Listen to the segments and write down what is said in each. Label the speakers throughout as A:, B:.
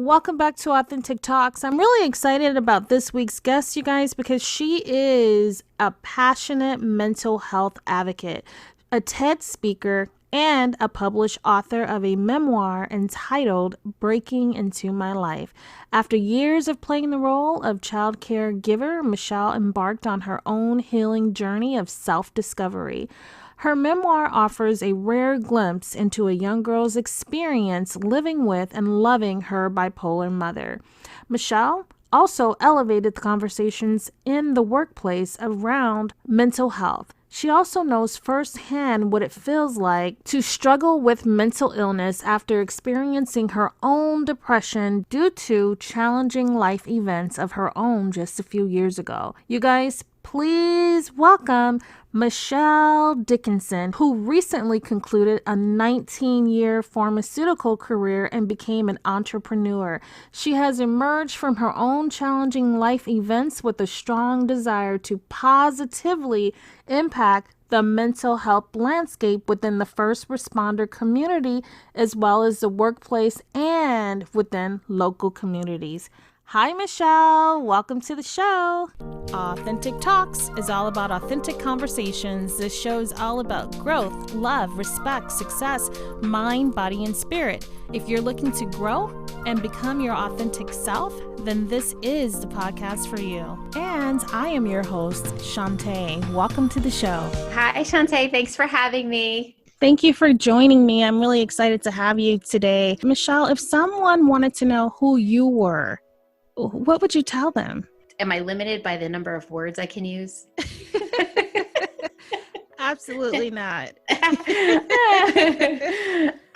A: Welcome back to Authentic Talks. I'm really excited about this week's guest, you guys, because she is a passionate mental health advocate, a TED speaker, and a published author of a memoir entitled Breaking Into My Life. After years of playing the role of child caregiver, Michelle embarked on her own healing journey of self-discovery. Her memoir offers a rare glimpse into a young girl's experience living with and loving her bipolar mother. Michelle also elevated the conversations in the workplace around mental health. She also knows firsthand what it feels like to struggle with mental illness after experiencing her own depression due to challenging life events of her own just a few years ago. You guys, please welcome Michelle Dickinson, who recently concluded a 19-year pharmaceutical career and became an entrepreneur. She has emerged from her own challenging life events with a strong desire to positively impact the mental health landscape within the first responder community, as well as the workplace and within local communities. Hi, Michelle. Welcome to the show. Authentic Talks is all about authentic conversations. This show is all about growth, love, respect, success, mind, body, and spirit. If you're looking to grow and become your authentic self, then this is the podcast for you. And I am your host, Shanta. Welcome to the show.
B: Hi, Shanta. Thanks for having me.
A: Thank you for joining me. I'm really excited to have you today. Michelle, if someone wanted to know who you were, what would you tell them?
B: Am I limited by the number of words I can use?
A: Absolutely not.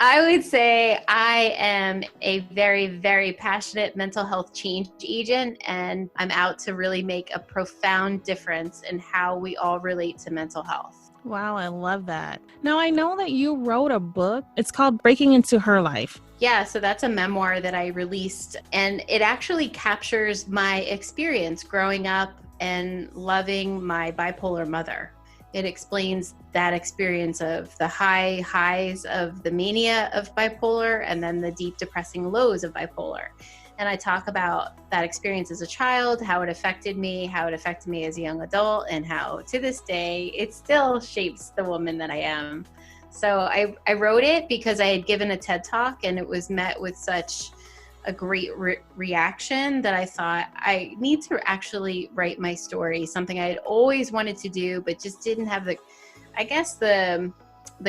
B: I would say I am a very, very passionate mental health change agent, and I'm out to really make a profound difference in how we all relate to mental health.
A: Wow, I love that. Now, I know that you wrote a book. It's called Breaking Into Her Life.
B: Yeah, so that's a memoir that I released, and it actually captures my experience growing up and loving my bipolar mother. It explains that experience of the highs of the mania of bipolar and then the deep depressing lows of bipolar. And I talk about that experience as a child, how it affected me as a young adult, and how to this day it still shapes the woman that I am. So I wrote it because I had given a TED Talk and it was met with such a great reaction that I thought I need to actually write my story, something I had always wanted to do, but just didn't have the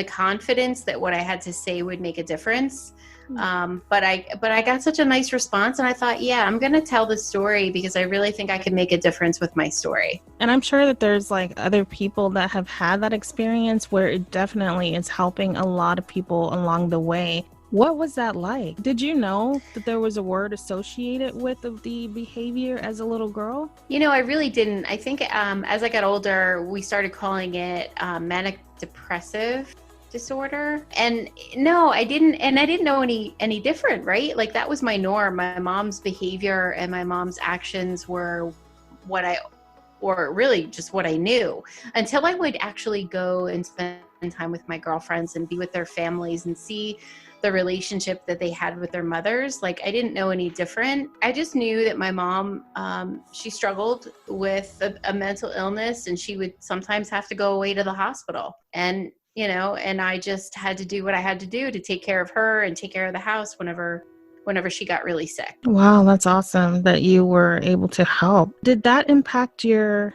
B: confidence that what I had to say would make a difference. But I got such a nice response, and I thought, yeah, I'm going to tell the story because I really think I can make a difference with my story.
A: And I'm sure that there's like other people that have had that experience where it definitely is helping a lot of people along the way. What was that like? Did you know that there was a word associated with the behavior as a little girl?
B: You know, I really didn't. I think as I got older, we started calling it manic depressive disorder. And no, I didn't. And I didn't know any different, right? Like that was my norm. My mom's behavior and my mom's actions were really just what I knew, until I would actually go and spend time with my girlfriends and be with their families and see the relationship that they had with their mothers. Like I didn't know any different. I just knew that my mom, she struggled with a mental illness, and she would sometimes have to go away to the hospital. And and I just had to do what I had to do to take care of her and take care of the house whenever she got really sick.
A: Wow, that's awesome that you were able to help. Did that impact your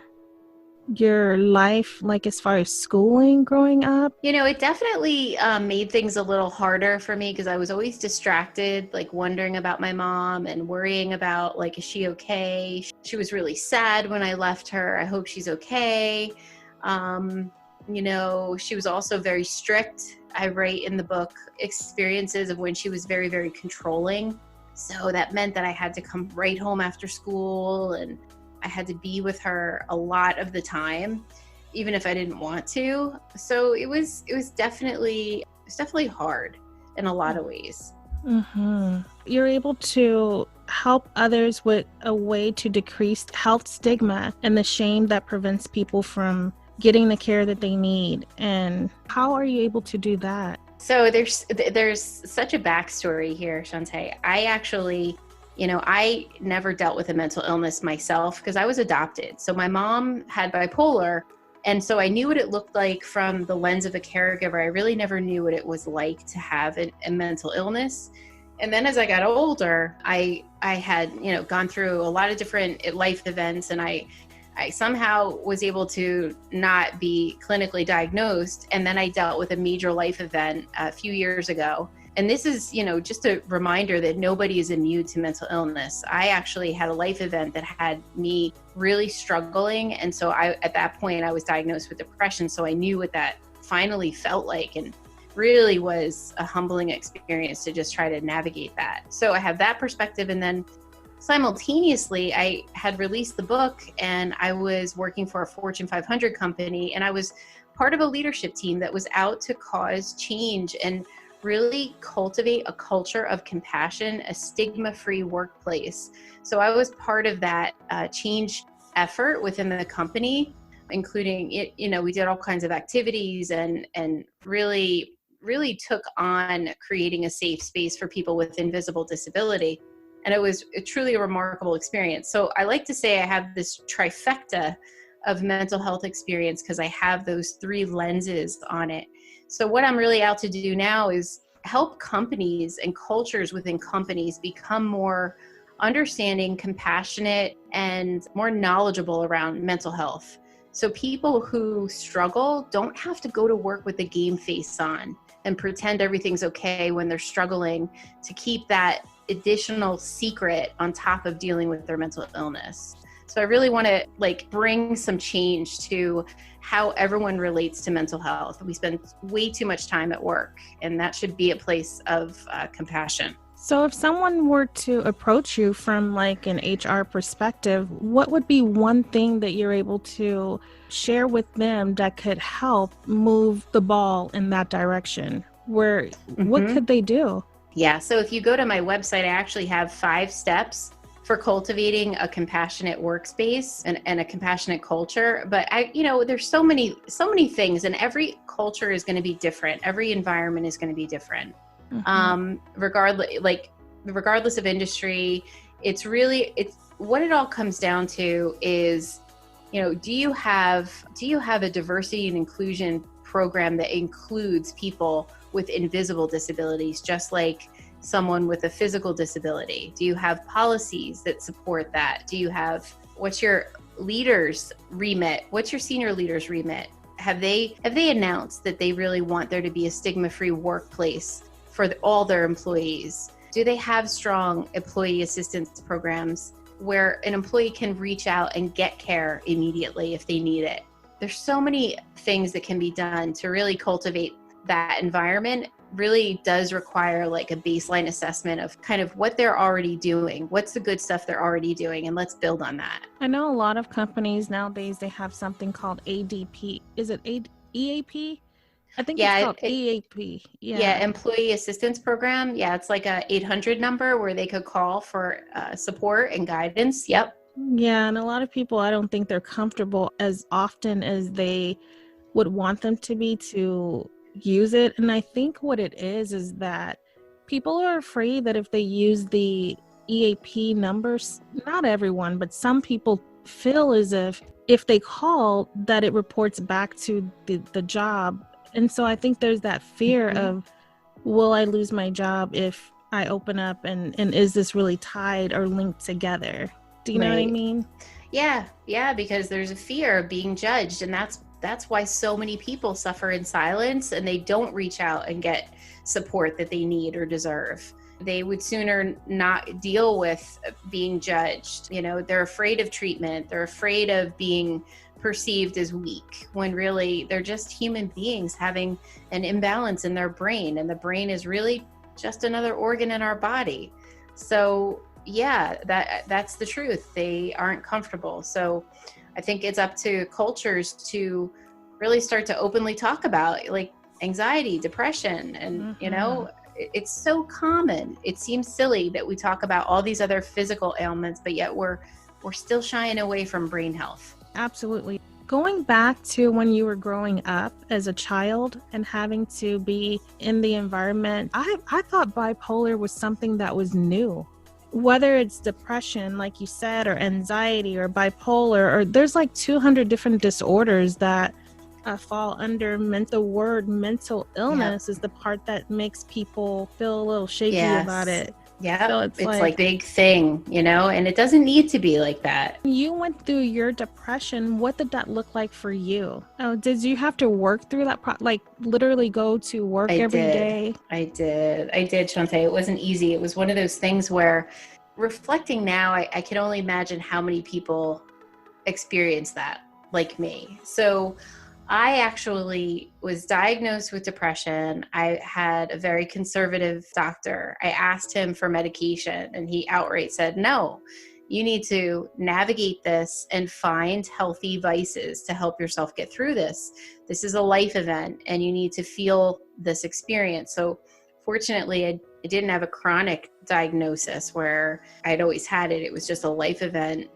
A: life, like as far as schooling growing up?
B: It definitely made things a little harder for me because I was always distracted, like wondering about my mom and worrying about, like, is she okay? She was really sad when I left her. I hope she's okay. She was also very strict. I write in the book experiences of when she was very, very controlling. So that meant that I had to come right home after school, and I had to be with her a lot of the time, even if I didn't want to. So it was definitely hard in a lot of ways.
A: Mm-hmm. You're able to help others with a way to decrease health stigma and the shame that prevents people from getting the care that they need. And how are you able to do that?
B: So there's such a backstory here, Shanta. I actually I never dealt with a mental illness myself because I was adopted. So my mom had bipolar. And so I knew what it looked like from the lens of a caregiver. I really never knew what it was like to have a mental illness. And then as I got older, I had, gone through a lot of different life events, and I somehow was able to not be clinically diagnosed. And then I dealt with a major life event a few years ago. And this is, just a reminder that nobody is immune to mental illness. I actually had a life event that had me really struggling. And so at that point, I was diagnosed with depression. So I knew what that finally felt like, and really was a humbling experience to just try to navigate that. So I have that perspective. And then simultaneously, I had released the book, and I was working for a Fortune 500 company, and I was part of a leadership team that was out to cause change and really cultivate a culture of compassion, a stigma-free workplace. So I was part of that change effort within the company, including it. We did all kinds of activities and really took on creating a safe space for people with invisible disability. And it was truly a remarkable experience. So I like to say I have this trifecta of mental health experience because I have those three lenses on it. So what I'm really out to do now is help companies and cultures within companies become more understanding, compassionate, and more knowledgeable around mental health. So people who struggle don't have to go to work with the game face on and pretend everything's okay when they're struggling, to keep that additional secret on top of dealing with their mental illness. So I really want to bring some change to how everyone relates to mental health. We spend way too much time at work, and that should be a place of compassion.
A: So if someone were to approach you from an HR perspective, what would be one thing that you're able to share with them that could help move the ball in that direction? What could they do?
B: Yeah. So if you go to my website, I actually have 5 steps for cultivating a compassionate workspace and a compassionate culture. But there's so many things, and every culture is going to be different. Every environment is going to be different. Regardless of industry, it's what it all comes down to is, do you have a diversity and inclusion program that includes people with invisible disabilities, just like someone with a physical disability? Do you have policies that support that? What's your leaders' remit? What's your senior leaders' remit? Have they announced that they really want there to be a stigma-free workplace for all their employees? Do they have strong employee assistance programs where an employee can reach out and get care immediately if they need it? There's so many things that can be done to really cultivate that environment. Really does require a baseline assessment of kind of what they're already doing. What's the good stuff they're already doing? And let's build on that.
A: I know a lot of companies nowadays, they have something called ADP. Is it EAP? I think it's called EAP.
B: Yeah, Employee Assistance Program. Yeah, it's like a 800 number where they could call for support and guidance. Yep.
A: Yeah, and a lot of people, I don't think they're comfortable as often as they would want them to be to use it. And I think what it is that people are afraid that if they use the EAP numbers, not everyone, but some people feel as if they call, that it reports back to the job. And so I think there's that fear of, will I lose my job if I open up, and is this really tied or linked together? Do you know what I mean?
B: Yeah, because there's a fear of being judged, and that's why so many people suffer in silence, and they don't reach out and get support that they need or deserve. They would sooner not deal with being judged. They're afraid of treatment. They're afraid of being perceived as weak, when really they're just human beings having an imbalance in their brain, and the brain is really just another organ in our body. So yeah, that's the truth. They aren't comfortable. So I think it's up to cultures to really start to openly talk about anxiety, depression, and it's so common. It seems silly that we talk about all these other physical ailments, but yet we're still shying away from brain health.
A: Absolutely. Going back to when you were growing up as a child and having to be in the environment, I thought bipolar was something that was new. whether it's depression, like you said, or anxiety or bipolar, or there's like 200 different disorders that fall under the word mental
B: Yep.
A: illness is the part that makes people feel a little shaky about
B: Yes.
A: it.
B: Yep.
A: So it's
B: It's like big thing, and it doesn't need to be like that.
A: you went through your depression. What did that look like for you? Oh, did you have to work through that? Like literally go to work
B: I
A: every
B: did.
A: day?
B: I did, Shanta. It wasn't easy. It was one of those things where, reflecting now, I can only imagine how many people experience that like me. So I actually was diagnosed with depression. I had a very conservative doctor. I asked him for medication and he outright said, no, you need to navigate this and find healthy vices to help yourself get through this. This is a life event and you need to feel this experience. So fortunately, I didn't have a chronic diagnosis where I'd always had it. It was just a life event,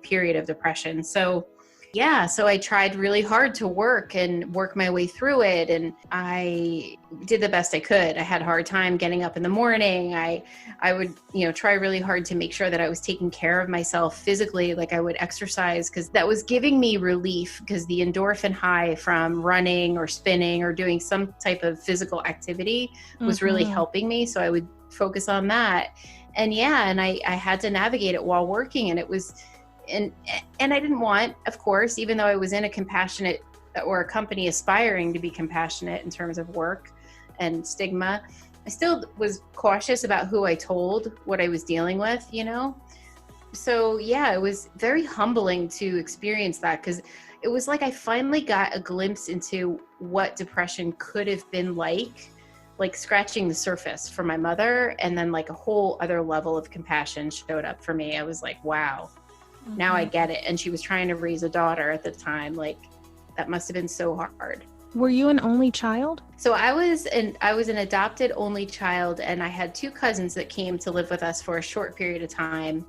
B: period of depression. So yeah, so I tried really hard to work my way through it. And I did the best I could. I had a hard time getting up in the morning. I would, try really hard to make sure that I was taking care of myself physically. Like I would exercise because that was giving me relief, because the endorphin high from running or spinning or doing some type of physical activity was really helping me. So I would focus on that. And I had to navigate it while working. And it was, and I didn't want, of course, even though I was in a compassionate or a company aspiring to be compassionate in terms of work and stigma, I still was cautious about who I told what I was dealing with, So yeah, it was very humbling to experience that, because it was like I finally got a glimpse into what depression could have been like scratching the surface for my mother. And then like a whole other level of compassion showed up for me. I was like, wow. Now I get it. And she was trying to raise a daughter at the time. Like that must have been so hard.
A: Were you an only child?
B: So I was an adopted only child, and I had two cousins that came to live with us for a short period of time.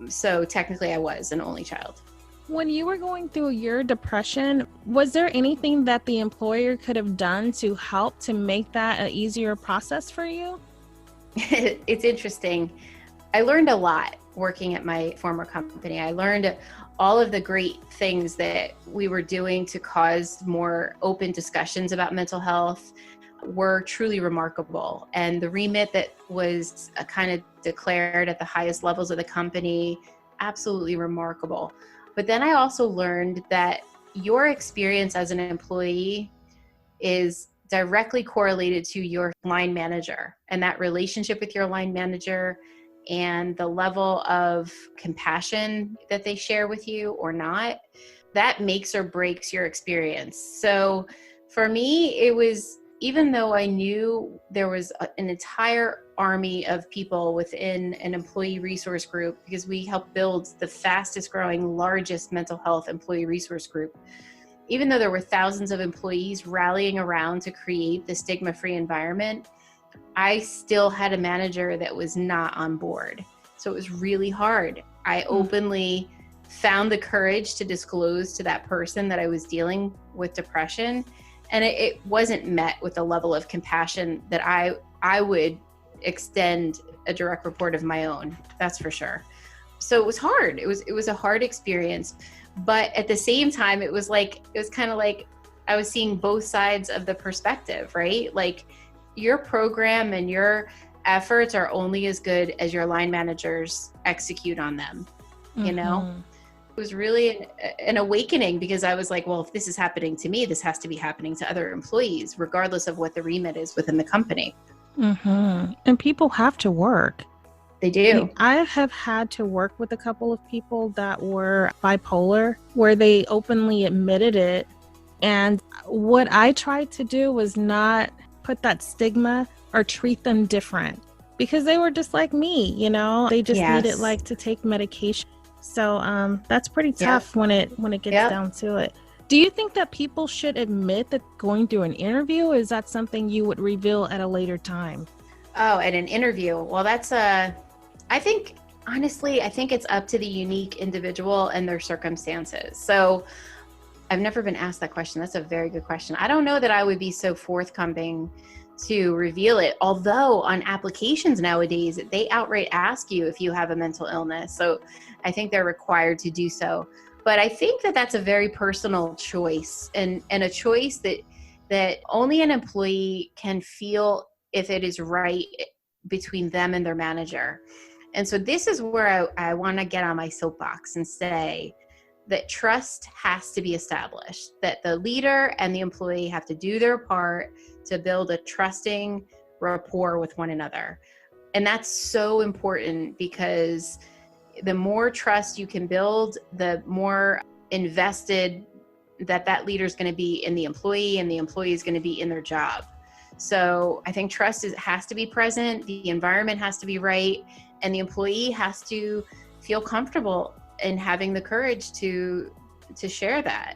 B: So technically I was an only child.
A: When you were going through your depression, was there anything that the employer could have done to help to make that an easier process for you?
B: It's interesting. I learned a lot working at my former company. I learned all of the great things that we were doing to cause more open discussions about mental health were truly remarkable. And the remit that was kind of declared at the highest levels of the company, absolutely remarkable. But then I also learned that your experience as an employee is directly correlated to your line manager, and that relationship with your line manager and the level of compassion that they share with you or not, that makes or breaks your experience. So for me, it was, even though I knew there was an entire army of people within an employee resource group, because we helped build the fastest growing, largest mental health employee resource group, even though there were thousands of employees rallying around to create the stigma-free environment, I still had a manager that was not on board. So it was really hard. I openly found the courage to disclose to that person that I was dealing with depression. And it wasn't met with the level of compassion that I would extend a direct report of my own. That's for sure. So it was hard. It was a hard experience. But at the same time, it was kind of like I was seeing both sides of the perspective, right? Like, your program and your efforts are only as good as your line managers execute on them. It was really an awakening, because I was like, well, if this is happening to me, this has to be happening to other employees, regardless of what the remit is within the company.
A: And people have to work.
B: They do.
A: I have had to work with a couple of people that were bipolar, where they openly admitted it. And what I tried to do was not put that stigma or treat them different, because they were just like me, they just needed to take medication. So that's pretty tough when it gets down to it. Do you think that people should admit that going through an interview, or is that something you would reveal at a later time?
B: Oh, at an interview. Well, that's I think it's up to the unique individual and their circumstances. So I've never been asked that question. That's a very good question. I don't know that I would be so forthcoming to reveal it. Although on applications nowadays, they outright ask you if you have a mental illness. So I think they're required to do so. But I think that that's a very personal choice, and a choice that only an employee can feel if it is right between them and their manager. And so this is where I want to get on my soapbox and say that trust has to be established, that the leader and the employee have to do their part to build a trusting rapport with one another. And that's so important, because the more trust you can build, the more invested that leader is going to be in the employee, and the employee is going to be in their job. So I think trust has to be present, the environment has to be right, and the employee has to feel comfortable in having the courage to share that,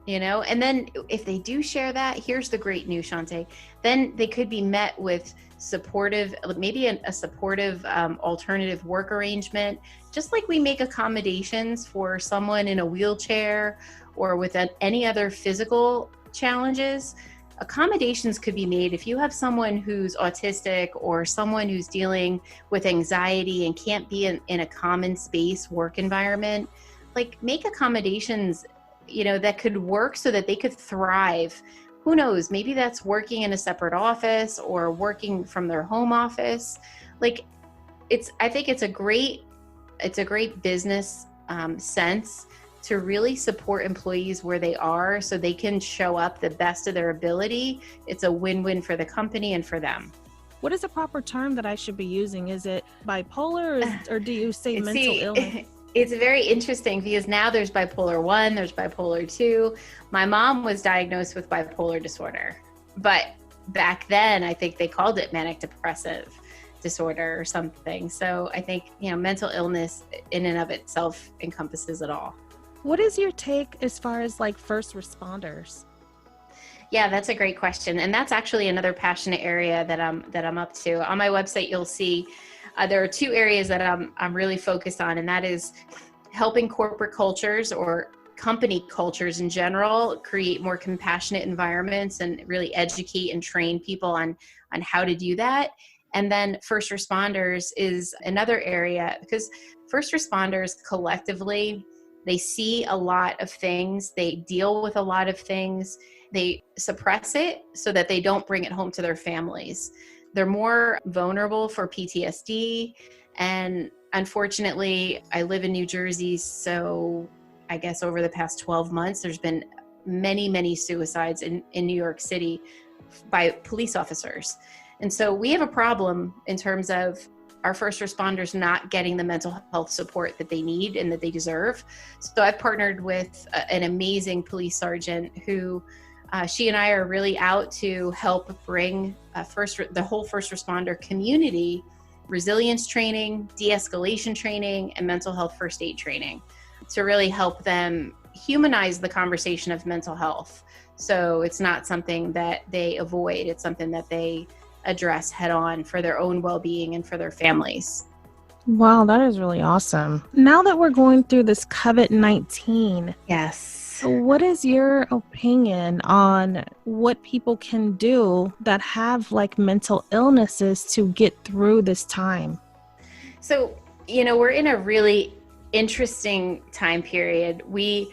B: And then if they do share that, here's the great news, Shanta, then they could be met with supportive, maybe a supportive alternative work arrangement, just like we make accommodations for someone in a wheelchair or with any other physical challenges. Accommodations could be made if you have someone who's autistic or someone who's dealing with anxiety and can't be in a common space work environment. Like, make accommodations, that could work so that they could thrive. Who knows, maybe that's working in a separate office or working from their home office. Like, I think it's a great business sense to really support employees where they are so they can show up the best of their ability. It's a win-win for the company and for them.
A: What is the proper term that I should be using? Is it bipolar, or do you say mental illness?
B: It's very interesting, because now there's bipolar 1, there's bipolar 2. My mom was diagnosed with bipolar disorder, but back then I think they called it manic depressive disorder or something. So I think, mental illness in and of itself encompasses it all.
A: What is your take as far as like first responders?
B: Yeah, that's a great question. And that's actually another passionate area that I'm up to. On my website, you'll see there are 2 areas that I'm really focused on, and that is helping corporate cultures or company cultures in general create more compassionate environments and really educate and train people on how to do that. And then first responders is another area, because first responders collectively, they see a lot of things, they deal with a lot of things, they suppress it so that they don't bring it home to their families. They're more vulnerable for PTSD. And unfortunately, I live in New Jersey, so I guess over the past 12 months, there's been many, many suicides in New York City by police officers. And so we have a problem in terms of our first responders not getting the mental health support that they need and that they deserve. So I've partnered with an amazing police sergeant who she and I are really out to help bring the whole first responder community resilience training, de-escalation training, and mental health first aid training to really help them humanize the conversation of mental health. So it's not something that they avoid, it's something that they address head on for their own well-being and for their families.
A: Wow, that is really awesome. Now that we're going through this COVID-19,
B: yes,
A: what is your opinion on what people can do that have like mental illnesses to get through this time?
B: So, we're in a really interesting time period. We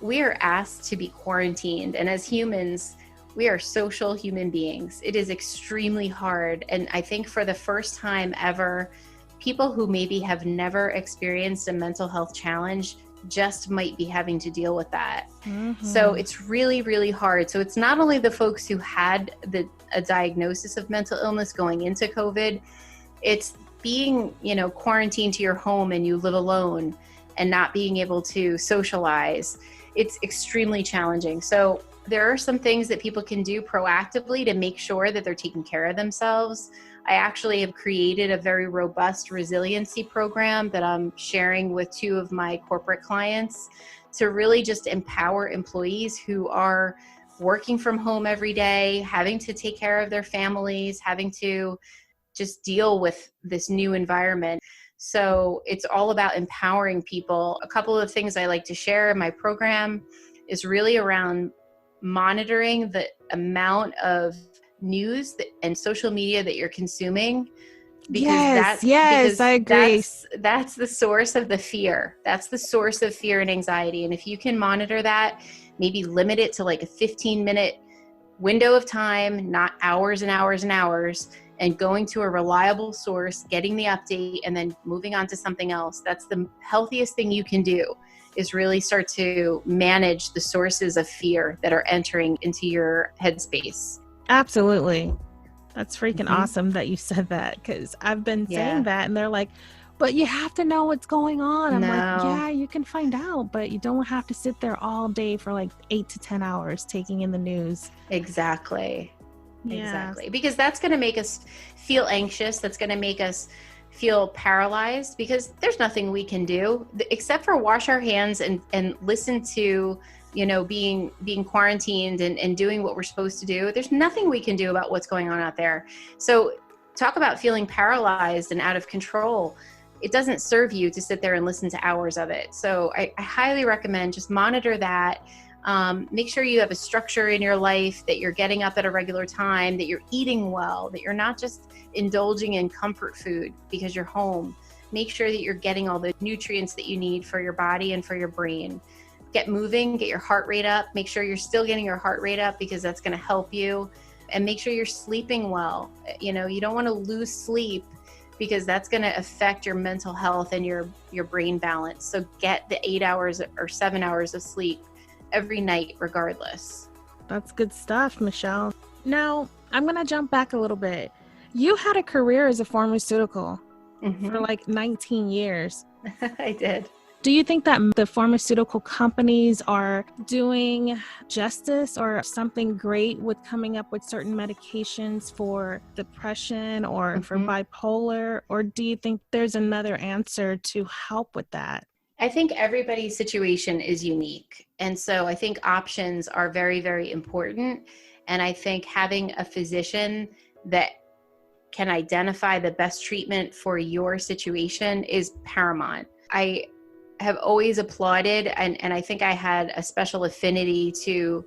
B: are asked to be quarantined, and as humans, we are social human beings. It is extremely hard. And I think for the first time ever, people who maybe have never experienced a mental health challenge just might be having to deal with that. Mm-hmm. So it's really, really hard. So it's not only the folks who had a diagnosis of mental illness going into COVID, it's being, quarantined to your home and you live alone and not being able to socialize. It's extremely challenging. So there are some things that people can do proactively to make sure that they're taking care of themselves. I actually have created a very robust resiliency program that I'm sharing with 2 of my corporate clients to really just empower employees who are working from home every day, having to take care of their families, having to just deal with this new environment. So it's all about empowering people. A couple of things I like to share in my program is really around monitoring the amount of news and social media that you're consuming,
A: Yes, I agree.
B: that's the source of the fear. That's the source of fear and anxiety. And if you can monitor that, maybe limit it to like a 15-minute window of time, not hours and hours and hours, and going to a reliable source, getting the update, and then moving on to something else. That's the healthiest thing you can do, is really start to manage the sources of fear that are entering into your headspace.
A: Absolutely. That's freaking awesome that you said that, because I've been saying that and they're like, but you have to know what's going on. I'm like, yeah, you can find out, but you don't have to sit there all day for like 8 to 10 hours taking in the news.
B: Exactly.
A: Yeah.
B: Exactly. Because that's going to make us feel anxious. That's going to make us feel paralyzed, because there's nothing we can do except for wash our hands and listen to, being quarantined and doing what we're supposed to do. There's nothing we can do about what's going on out there. So talk about feeling paralyzed and out of control. It doesn't serve you to sit there and listen to hours of it. So I highly recommend just monitor that. Make sure you have a structure in your life, that you're getting up at a regular time, that you're eating well, that you're not just indulging in comfort food because you're home. Make sure that you're getting all the nutrients that you need for your body and for your brain. Get moving, get your heart rate up. Make sure you're still getting your heart rate up, because that's going to help you. And make sure you're sleeping well. You don't want to lose sleep, because that's going to affect your mental health and your brain balance. So get the 8 hours or 7 hours of sleep every night, regardless.
A: That's good stuff, Michelle. Now, I'm going to jump back a little bit. You had a career as a pharmaceutical for like 19 years.
B: I did.
A: Do you think that the pharmaceutical companies are doing justice or something great with coming up with certain medications for depression or for bipolar? Or do you think there's another answer to help with that?
B: I think everybody's situation is unique. And so I think options are very, very important. And I think having a physician that can identify the best treatment for your situation is paramount. I have always applauded, and I think I had a special affinity to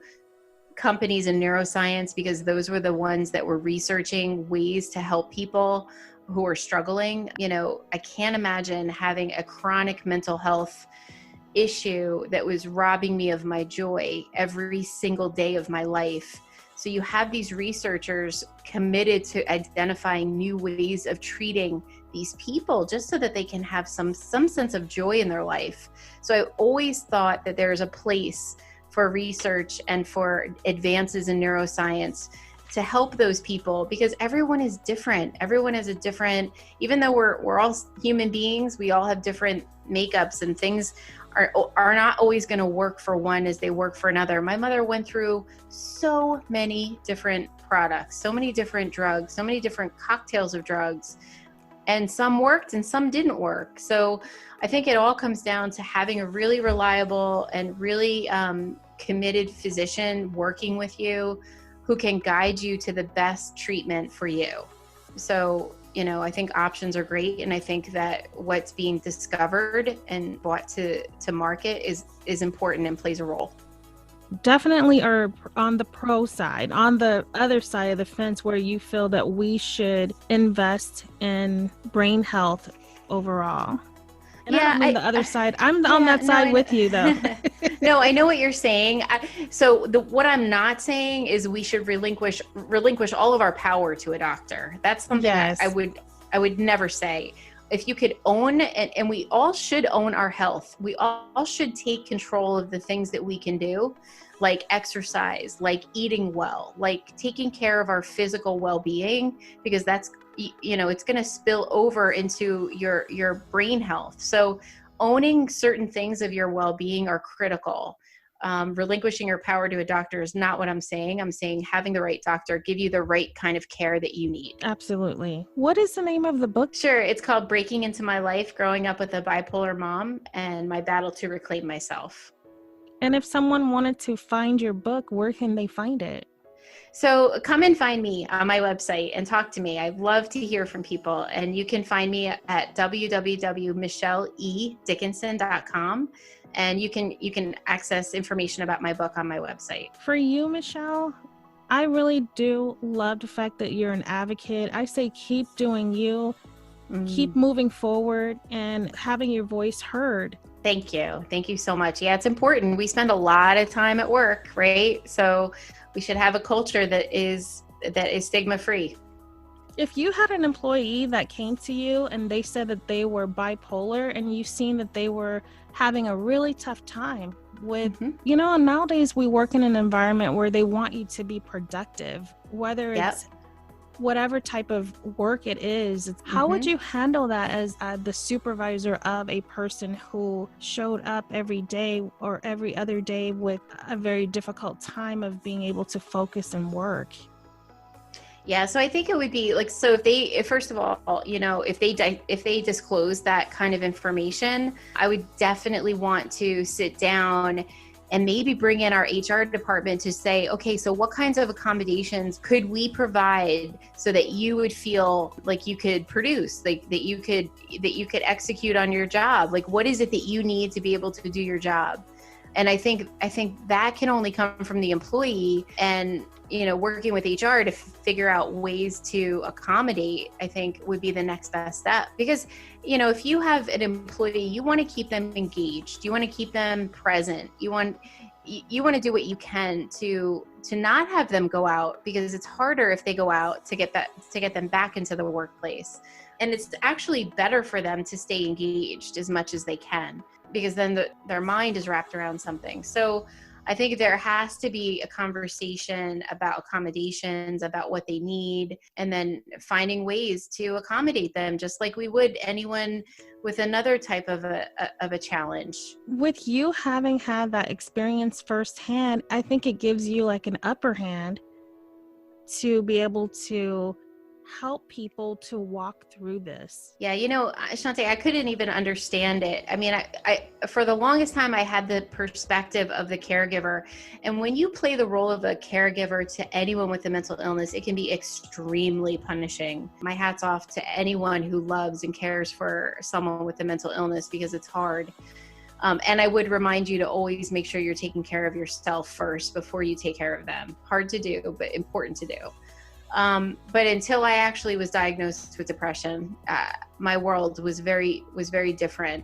B: companies in neuroscience, because those were the ones that were researching ways to help people who are struggling. I can't imagine having a chronic mental health issue that was robbing me of my joy every single day of my life. So you have these researchers committed to identifying new ways of treating these people, just so that they can have some sense of joy in their life. So I always thought that there's a place for research and for advances in neuroscience to help those people, because everyone is different. Everyone has a different, even though we're all human beings, we all have different makeups, and things are not always going to work for one as they work for another. My mother went through so many different products, so many different drugs, so many different cocktails of drugs, and some worked and some didn't work. So I think it all comes down to having a really reliable and really committed physician working with you, who can guide you to the best treatment for you. So, I think options are great. And I think that what's being discovered and brought to market is important and plays a role.
A: Definitely are on the pro side, on the other side of the fence, where you feel that we should invest in brain health overall. And I don't mean the other side. I'm on that side with you, though.
B: No, I know what you're saying. What I'm not saying is we should relinquish all of our power to a doctor. That's something that I would never say. If you could own, and we all should own our health. We all should take control of the things that we can do, like exercise, like eating well, like taking care of our physical well-being, because that's, it's going to spill over into your brain health. So owning certain things of your well-being are critical. Relinquishing your power to a doctor is not what I'm saying. I'm saying having the right doctor give you the right kind of care that you need.
A: Absolutely. What is the name of the book?
B: Sure. It's called Breaking Into My Life, Growing Up with a Bipolar Mom and My Battle to Reclaim Myself.
A: And if someone wanted to find your book, where can they find it?
B: So come and find me on my website and talk to me. I love to hear from people. And you can find me at www.michelledickinson.com. And you can access information about my book on my website.
A: For you, Michelle, I really do love the fact that you're an advocate. I say keep doing you, keep moving forward and having your voice heard.
B: Thank you. Thank you so much. Yeah, it's important. We spend a lot of time at work, right? So we should have a culture that is stigma free.
A: If you had an employee that came to you and they said that they were bipolar and you've seen that they were having a really tough time with, nowadays we work in an environment where they want you to be productive, whether it's whatever type of work it is. How would you handle that as the supervisor of a person who showed up every day or every other day with a very difficult time of being able to focus and work?
B: Yeah, so I think it would be like, so if first of all, if they disclose that kind of information, I would definitely want to sit down and maybe bring in our HR department to say, okay, so what kinds of accommodations could we provide so that you would feel like you could produce, like that you could execute on your job? Like, what is it that you need to be able to do your job? And I think that can only come from the employee, and working with HR to figure out ways to accommodate, I think would be the next best step. Because if you have an employee, you want to keep them engaged, you want to keep them present, you want to do what you can to not have them go out, because it's harder if they go out to get them back into the workplace. And it's actually better for them to stay engaged as much as they can, because then their mind is wrapped around something. So I think there has to be a conversation about accommodations, about what they need, and then finding ways to accommodate them, just like we would anyone with another type of a challenge.
A: With you having had that experience firsthand, I think it gives you like an upper hand to be able to help people to walk through this.
B: Yeah, Shanta, I couldn't even understand it. I mean, I for the longest time I had the perspective of the caregiver, and when you play the role of a caregiver to anyone with a mental illness, it can be extremely punishing. My hat's off to anyone who loves and cares for someone with a mental illness, because it's hard. And I would remind you to always make sure you're taking care of yourself first before you take care of them. Hard to do, but important to do. But until I actually was diagnosed with depression, my world was very different.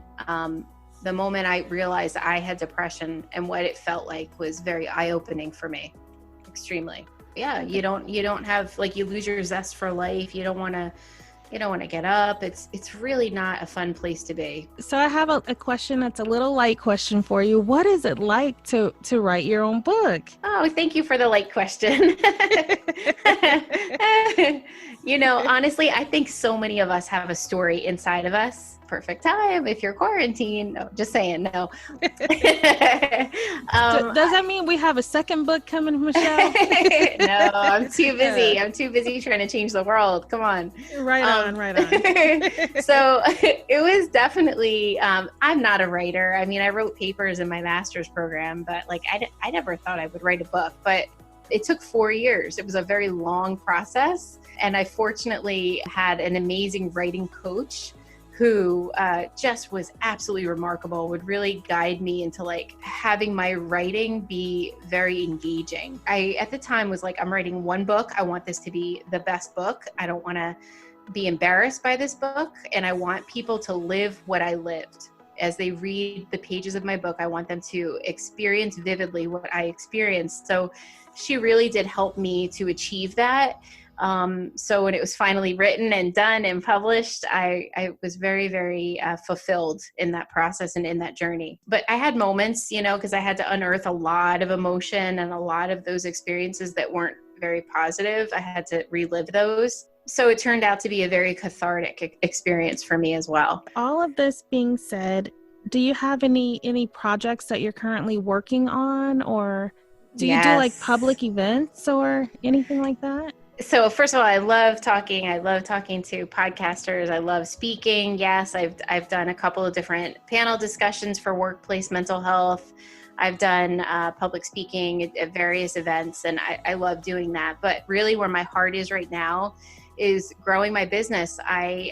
B: The moment I realized I had depression and what it felt like was very eye-opening for me, extremely. Yeah, you don't have, like, you lose your zest for life. You don't want to get up. It's really not a fun place to be.
A: So I have a question that's a little light question for you. What is it like to write your own book?
B: Oh, thank you for the light question. Honestly, I think so many of us have a story inside of us. Perfect time if you're quarantined. No, just saying, no.
A: Does that mean we have a second book coming, Michelle?
B: No, I'm too busy. I'm too busy trying to change the world. Come on.
A: Right on.
B: So it was definitely, I'm not a writer. I mean, I wrote papers in my master's program, but like, I never thought I would write a book, but it took 4 years. It was a very long process. And I fortunately had an amazing writing coach who just was absolutely remarkable, would really guide me into like having my writing be very engaging. I, at the time, was like, I'm writing one book. I want this to be the best book. I don't want to be embarrassed by this book. And I want people to live what I lived. As they read the pages of my book, I want them to experience vividly what I experienced. So she really did help me to achieve that. So when it was finally written and done and published, I was very, very fulfilled in that process and in that journey. But I had moments, because I had to unearth a lot of emotion and a lot of those experiences that weren't very positive. I had to relive those. So it turned out to be a very cathartic experience for me as well.
A: All of this being said, do you have any projects that you're currently working on, or do you do like public events or anything like that?
B: So first of all, I love talking. I love talking to podcasters. I love speaking. Yes, I've done a couple of different panel discussions for workplace mental health. I've done public speaking at various events, and I love doing that. But really where my heart is right now is growing my business. I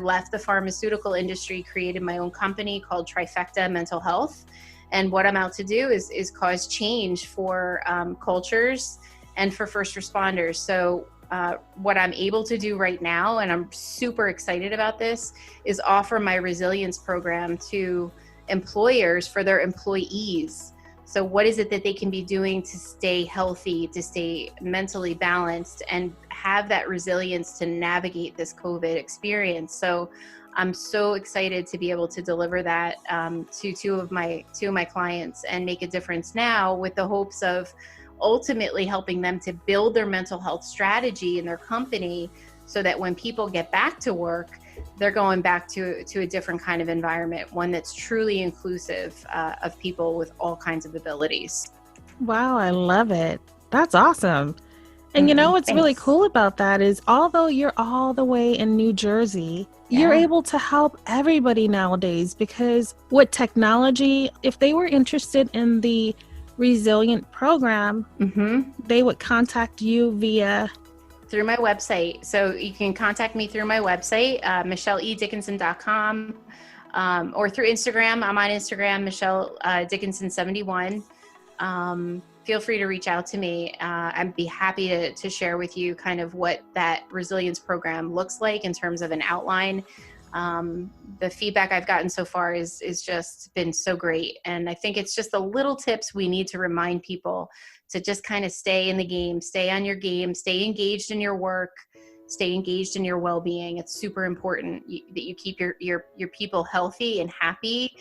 B: left the pharmaceutical industry, created my own company called Trifecta Mental Health. And what I'm out to do is cause change for cultures and for first responders. So what I'm able to do right now, and I'm super excited about this, is offer my resilience program to employers for their employees. So what is it that they can be doing to stay healthy, to stay mentally balanced, and have that resilience to navigate this COVID experience? So I'm so excited to be able to deliver that to two of my clients and make a difference now, with the hopes of ultimately helping them to build their mental health strategy in their company, so that when people get back to work, they're going back to a different kind of environment, one that's truly inclusive of people with all kinds of abilities.
A: Wow, I love it. That's awesome. And what's really cool about that is, although you're all the way in New Jersey, you're able to help everybody nowadays, because with technology, if they were interested in the resilient program, they would contact you
B: through my website. So you can contact me through my website, michelledickinson.com, or through Instagram. I'm on Instagram, Michelle Dickinson 71. Feel free to reach out to me. I'd be happy to share with you kind of what that resilience program looks like in terms of an outline. The feedback I've gotten so far is just been so great. And I think it's just the little tips we need to remind people to just kind of stay in the game, stay on your game, stay engaged in your work, stay engaged in your well-being. It's super important that you keep your people healthy and happy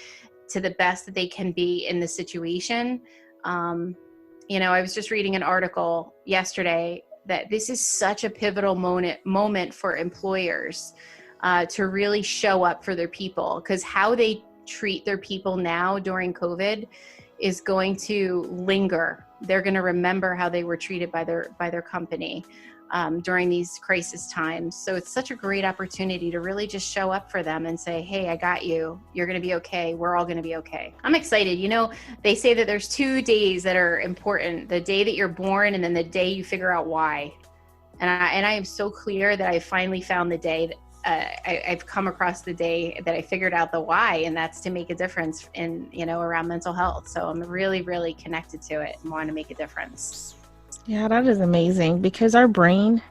B: to the best that they can be in the situation. I was just reading an article yesterday that this is such a pivotal moment for employers to really show up for their people, because how they treat their people now during COVID is going to linger. They're going to remember how they were treated by their company during these crisis times. So it's such a great opportunity to really just show up for them and say, hey, I got you. You're going to be okay. We're all going to be okay. I'm excited. They say that there's 2 days that are important: the day that you're born, and then the day you figure out why. And I am so clear that I finally found the day that I've come across the day that I figured out the why, and that's to make a difference in, around mental health. So I'm really, really connected to it and want to make a difference.
A: Yeah, that is amazing, because our brain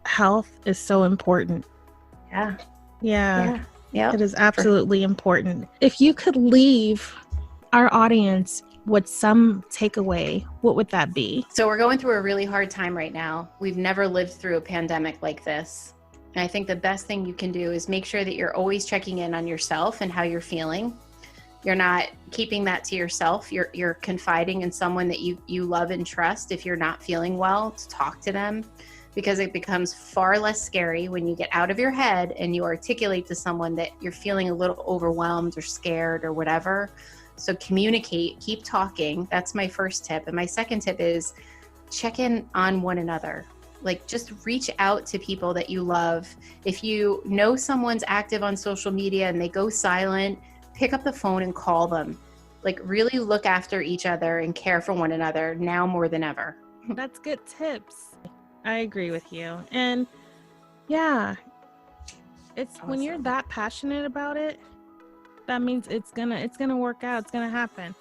A: health is so important. Yeah. It is absolutely important. If you could leave our audience with some takeaway, what would that be?
B: So we're going through a really hard time right now. We've never lived through a pandemic like this. And I think the best thing you can do is make sure that you're always checking in on yourself and how you're feeling. You're not keeping that to yourself. You're confiding in someone that you love and trust if you're not feeling well, to talk to them, because it becomes far less scary when you get out of your head and you articulate to someone that you're feeling a little overwhelmed or scared or whatever. So communicate, keep talking. That's my first tip. And my second tip is check in on one another. Like, just reach out to people that you love. If you know someone's active on social media and they go silent, pick up the phone and call them. Like, really look after each other and care for one another now more than ever.
A: That's good tips. I agree with you. And yeah, it's awesome. When you're that passionate about it, that means it's gonna work out. It's gonna happen.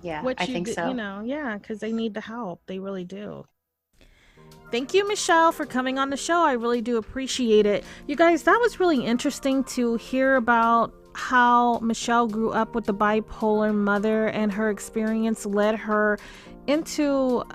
B: Yeah, I think so.
A: Because they need the help. They really do. Thank you, Michelle, for coming on the show. I really do appreciate it. You guys, that was really interesting to hear about how Michelle grew up with the bipolar mother, and her experience led her into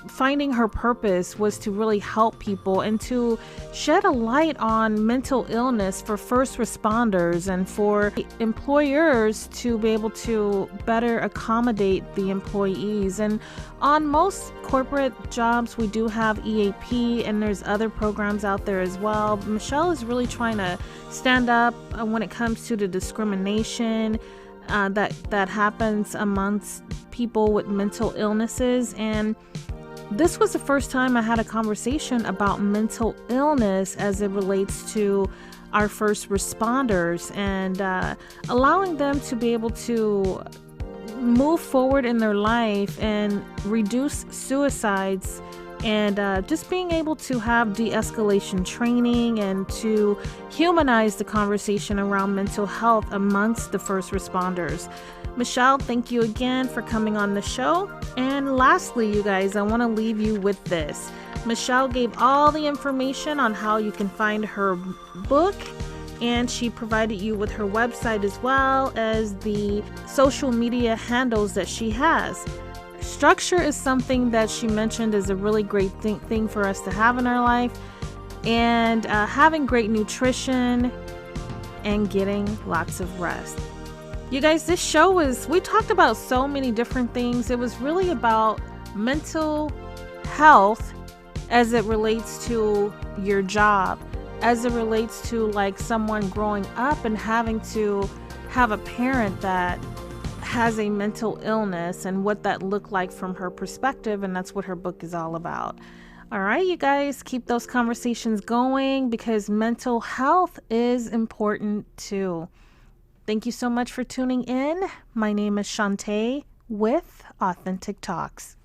A: finding her purpose was to really help people and to shed a light on mental illness for first responders and for employers to be able to better accommodate the employees. And on most corporate jobs, we do have EAP, and there's other programs out there as well. Michelle is really trying to stand up when it comes to the discrimination that happens amongst people with mental illnesses. And this was the first time I had a conversation about mental illness as it relates to our first responders, and allowing them to be able to move forward in their life and reduce suicides and just being able to have de-escalation training and to humanize the conversation around mental health amongst the first responders. Michelle, thank you again for coming on the show. And lastly, you guys, I want to leave you with this. Michelle gave all the information on how you can find her book, and she provided you with her website as well as the social media handles that she has. Structure is something that she mentioned is a really great thing for us to have in our life, and having great nutrition and getting lots of rest. You guys, this show we talked about so many different things. It was really about mental health as it relates to your job, as it relates to like someone growing up and having to have a parent that has a mental illness and what that looked like from her perspective. And that's what her book is all about. All right, you guys, keep those conversations going because mental health is important too. Thank you so much for tuning in. My name is Shanta with Authentic Talks.